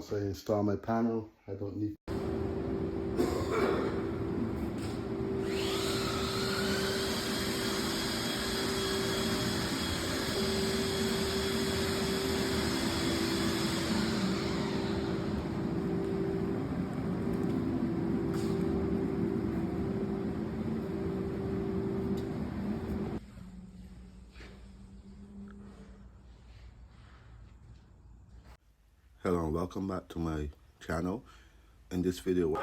Once I install my panel, I don't need. Hello and welcome back to my channel. In this video,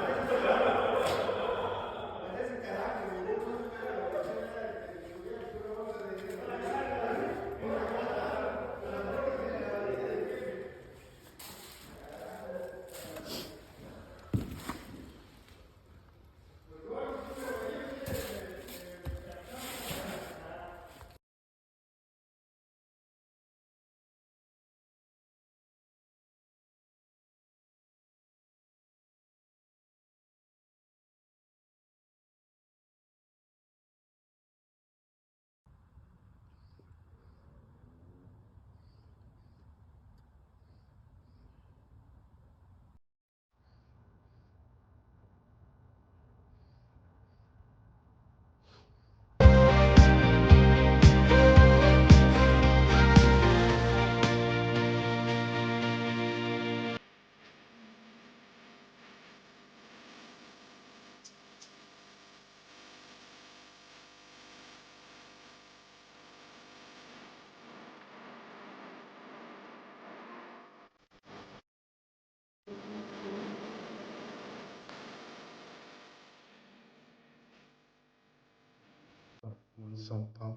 one sump pump,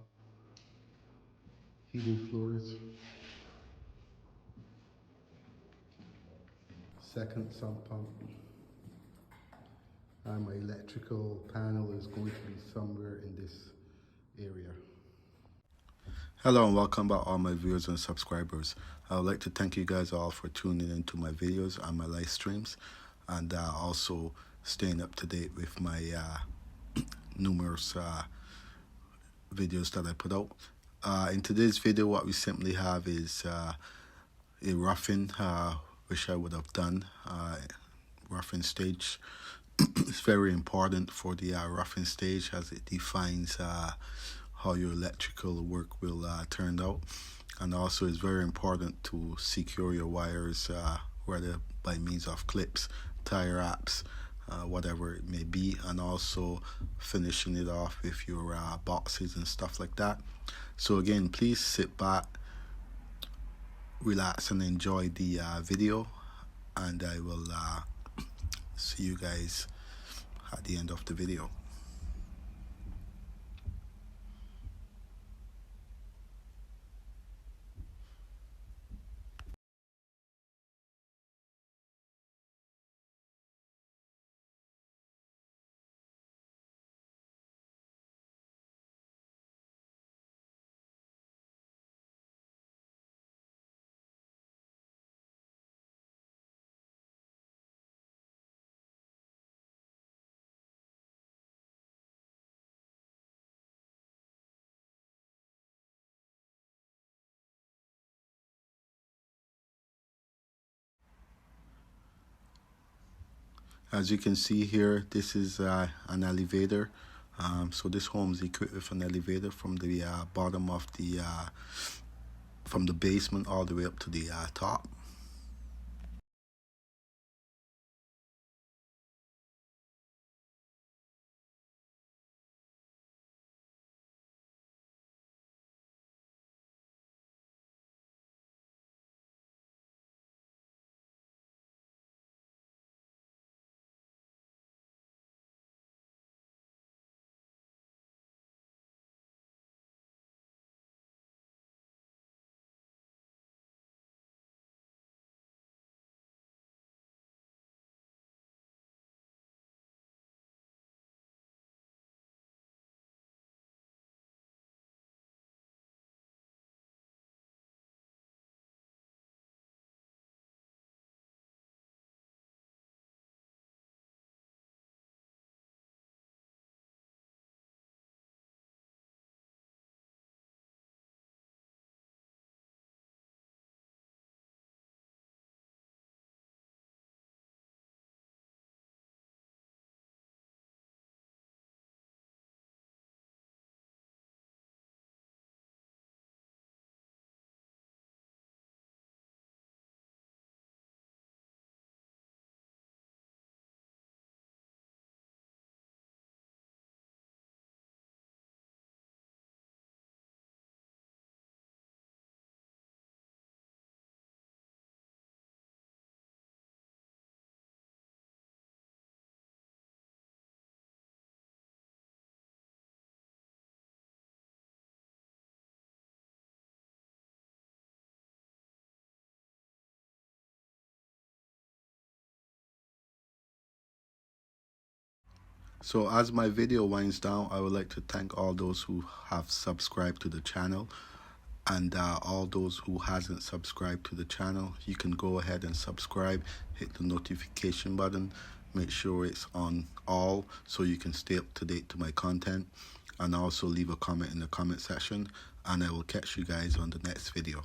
heating floors, second sump pump, and my electrical panel is going to be somewhere in this area. Hello and welcome back all my viewers and subscribers. I would like to thank you guys all for tuning into my videos and my live streams, and also staying up to date with my numerous videos that I put out. In today's video, what we simply have is a roughing, which I would have done. Roughing stage is very important for the roughing stage, as it defines how your electrical work will turn out, and also it's very important to secure your wires, whether by means of clips, tie wraps, whatever it may be, and also finishing it off with your boxes and stuff like that. So again, please sit back, relax and enjoy the video, and I will see you guys at the end of the video. As you can see here, this is an elevator. So this home is equipped with an elevator from the bottom of the from the basement all the way up to the top. So as my video winds down, I would like to thank all those who have subscribed to the channel, and all those who hasn't subscribed to the channel, you can go ahead and subscribe, hit the notification button, make sure it's on all so you can stay up to date to my content, and also leave a comment in the comment section, and I will catch you guys on the next video.